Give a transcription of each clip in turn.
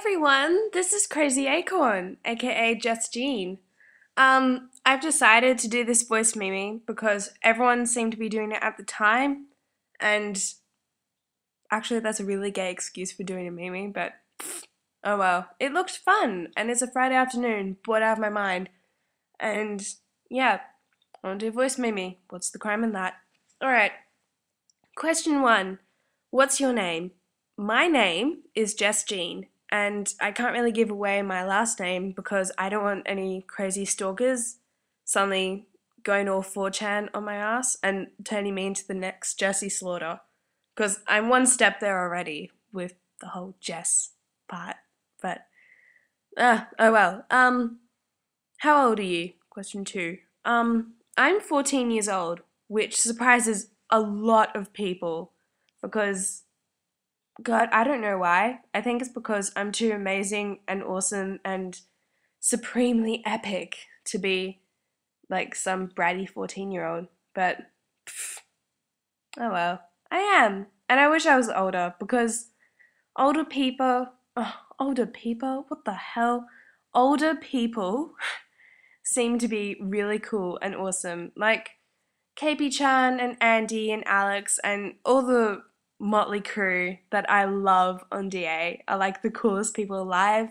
everyone, this is Crazy Acorn, aka Just Jean. I've decided to do this voice meme because everyone seemed to be doing it at the time, and actually that's a really gay excuse for doing a meme, but oh well. It looked fun, and it's a Friday afternoon, bored out of my mind, and yeah, I want to do a voice meme. What's the crime in that? Alright, question 1. What's your name? My name is Jess Jean, and I can't really give away my last name because I don't want any crazy stalkers suddenly going all 4chan on my ass and turning me into the next Jessie Slaughter. Because I'm one step there already with the whole Jess part. But, oh well. How old are you? Question 2. I'm 14 years old, which surprises a lot of people because God, I don't know why. I think it's because I'm too amazing and awesome and supremely epic to be like some bratty 14-year-old. But, oh well. I am. And I wish I was older because older people, older people, what the hell? Older people seem to be really cool and awesome. Like KP-chan and Andy and Alex and all the motley crew that I love on DA are like the coolest people alive,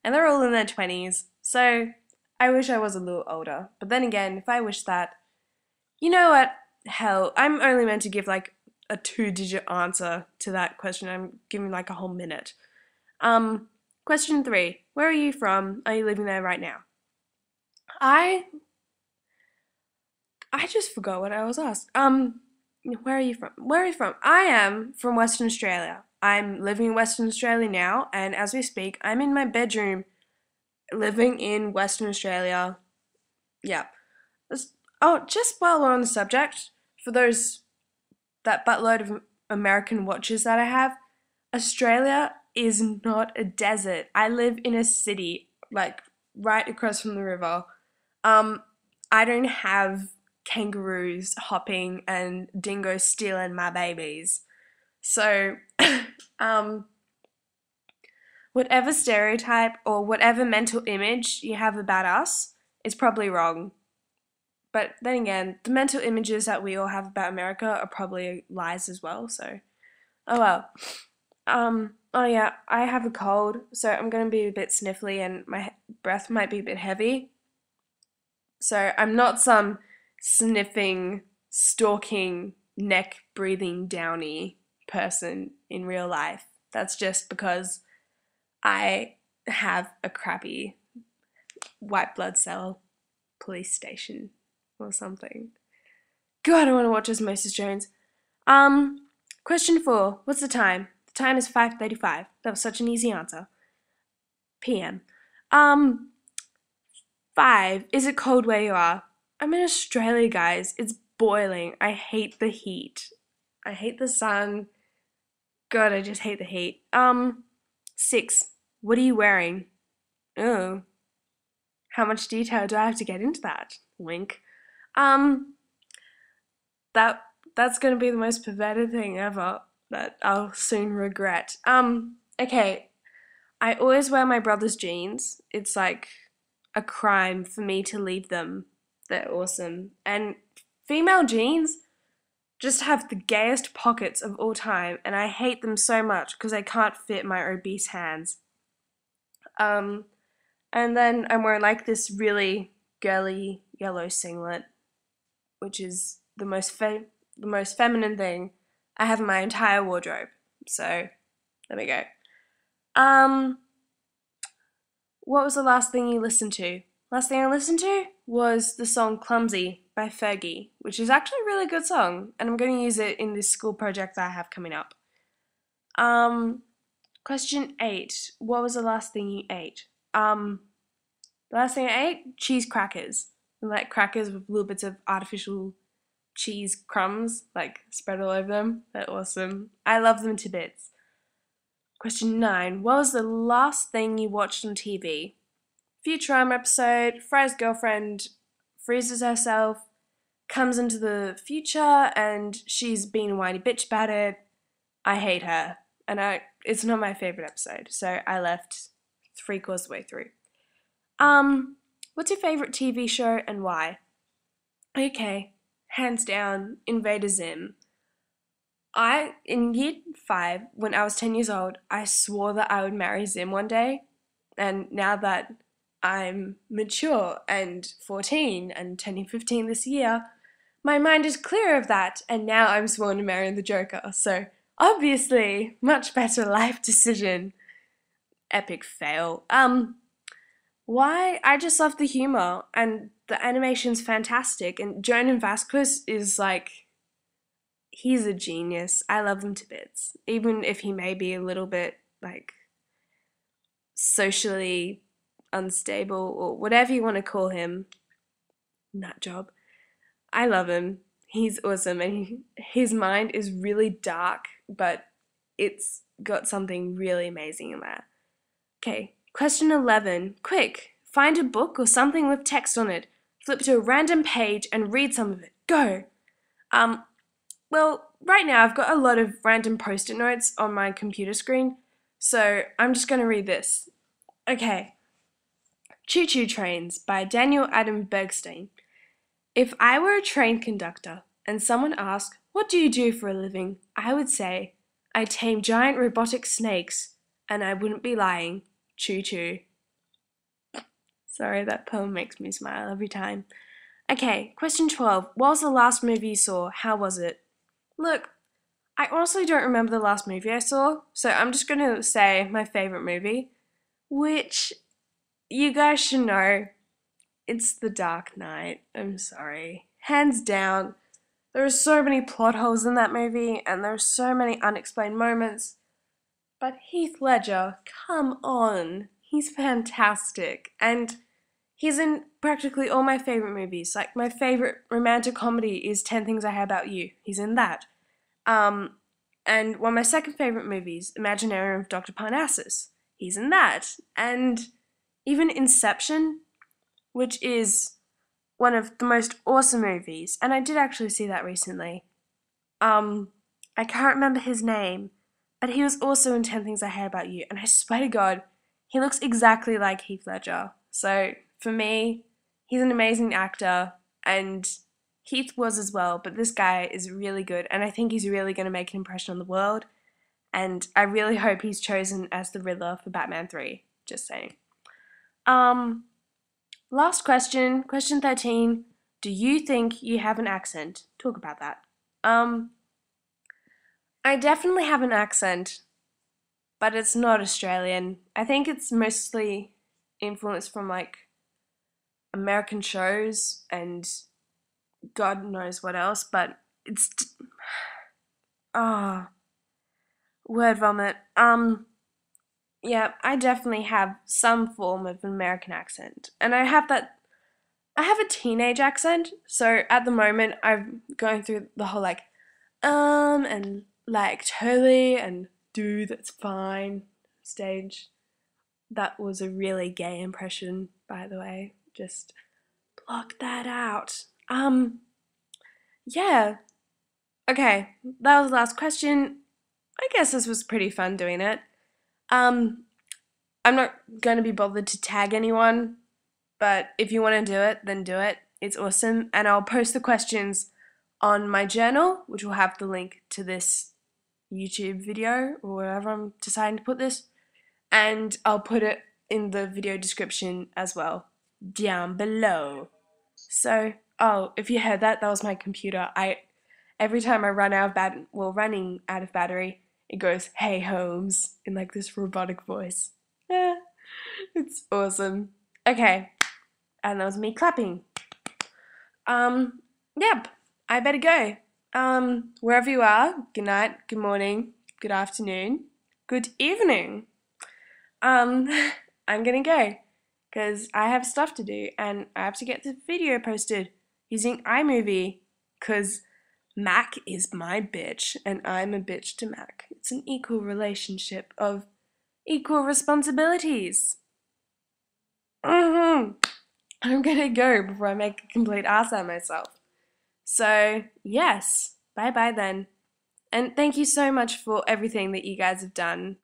and they're all in their 20s, so I wish I was a little older. But then again, if I wish that, you know what? Hell, I'm only meant to give like a 2-digit answer to that question. I'm giving like a whole minute. Question 3. Where are you from? Are you living there right now? I just forgot what I was asked. Where are you from? Where are you from? I am from Western Australia. I'm living in Western Australia now, and as we speak, I'm in my bedroom living in Western Australia. Yeah. Oh, just while we're on the subject, for that buttload of American watchers that I have, Australia is not a desert. I live in a city, like right across from the river. I don't have kangaroos hopping and dingoes stealing my babies. So, whatever stereotype or whatever mental image you have about us is probably wrong. But then again, the mental images that we all have about America are probably lies as well, so oh well. Oh yeah, I have a cold, so I'm gonna be a bit sniffly and my breath might be a bit heavy. So I'm not some sniffing, stalking, neck breathing downy person in real life. That's just because I have a crappy white blood cell police station or something. God, I want to watch Osmosis Jones. Question 4. What's the time? The time is 5:35. That was such an easy answer. PM. 5. Is it cold where you are? I'm in Australia, guys. It's boiling. I hate the heat. I hate the sun. God, I just hate the heat. 6. What are you wearing? Oh. How much detail do I have to get into that? Wink. That's gonna be the most perverted thing ever that I'll soon regret. Okay. I always wear my brother's jeans. It's like a crime for me to leave them. They're awesome. And female jeans just have the gayest pockets of all time, and I hate them so much because I can't fit my obese hands. Um, and then I'm wearing like this really girly yellow singlet, which is the most feminine thing I have in my entire wardrobe. So there we go. Um, what was the last thing you listened to? Last thing I listened to was the song Clumsy by Fergie, which is actually a really good song, and I'm going to use it in this school project that I have coming up. Question 8. What was the last thing you ate? The last thing I ate? Cheese crackers. Like crackers with little bits of artificial cheese crumbs, like spread all over them. They're awesome. I love them to bits. Question 9. What was the last thing you watched on TV? Futurama episode, Fry's girlfriend freezes herself, comes into the future, and she's being a whiny bitch about it. I hate her, and it's not my favorite episode, so I left 3/4 of the way through. What's your favorite TV show and why? Okay, hands down, Invader Zim. In year 5, when I was 10 years old, I swore that I would marry Zim one day. And now that I'm mature and 14 and turning 15 this year, my mind is clear of that, and now I'm sworn to marry the Joker. So, obviously, much better life decision. Epic fail. Why? I just love the humor, and the animation's fantastic, and Jonan Vasquez is like, he's a genius. I love him to bits, even if he may be a little bit, like, socially unstable, or whatever you want to call him. Nut job. I love him. He's awesome, and his mind is really dark, but it's got something really amazing in there. Okay, question 11. Quick, find a book or something with text on it. Flip to a random page and read some of it. Go! Well, right now I've got a lot of random post-it notes on my computer screen, so I'm just going to read this. Okay. Choo Choo Trains by Daniel Adam Bergstein. If I were a train conductor and someone asked, "What do you do for a living?" I would say, "I tame giant robotic snakes," and I wouldn't be lying. Choo choo. Sorry, that poem makes me smile every time. Okay, question 12. What was the last movie you saw? How was it? Look, I honestly don't remember the last movie I saw, so I'm just going to say my favorite movie, which you guys should know. It's The Dark Knight. I'm sorry. Hands down. There are so many plot holes in that movie, and there are so many unexplained moments. But Heath Ledger, come on. He's fantastic. And he's in practically all my favorite movies. Like, my favorite romantic comedy is 10 Things I Hate About You. He's in that. And one of my second favorite movies, Imaginarium of Dr. Parnassus. He's in that. And even Inception, which is one of the most awesome movies, and I did actually see that recently. I can't remember his name, but he was also in 10 Things I Hate About You, and I swear to God, he looks exactly like Heath Ledger. So, for me, he's an amazing actor, and Heath was as well, but this guy is really good, and I think he's really going to make an impression on the world, and I really hope he's chosen as the Riddler for Batman 3, just saying. Last question, question 13. Do you think you have an accent? Talk about that. I definitely have an accent, but it's not Australian. I think it's mostly influenced from, like, American shows and God knows what else, but it's... word vomit. Yeah, I definitely have some form of an American accent. And I have a teenage accent, so at the moment I'm going through the whole and like totally and dude, that's fine stage. That was a really gay impression, by the way. Just block that out. Yeah. Okay, that was the last question. I guess this was pretty fun doing it. I'm not going to be bothered to tag anyone, but if you want to do it, then do it. It's awesome, and I'll post the questions on my journal, which will have the link to this YouTube video, or wherever I'm deciding to put this, and I'll put it in the video description as well, down below. So, if you heard that, that was my computer. Every time I running out of battery, it goes, "Hey Holmes," in like this robotic voice. It's awesome. Okay, and that was me clapping. Yep, I better go. Wherever you are, good night, good morning, good afternoon, good evening. I'm gonna go, because I have stuff to do, and I have to get the video posted using iMovie, because Mac is my bitch, and I'm a bitch to Mac. It's an equal relationship of equal responsibilities. I'm gonna go before I make a complete ass out of myself. So, yes, bye-bye then. And thank you so much for everything that you guys have done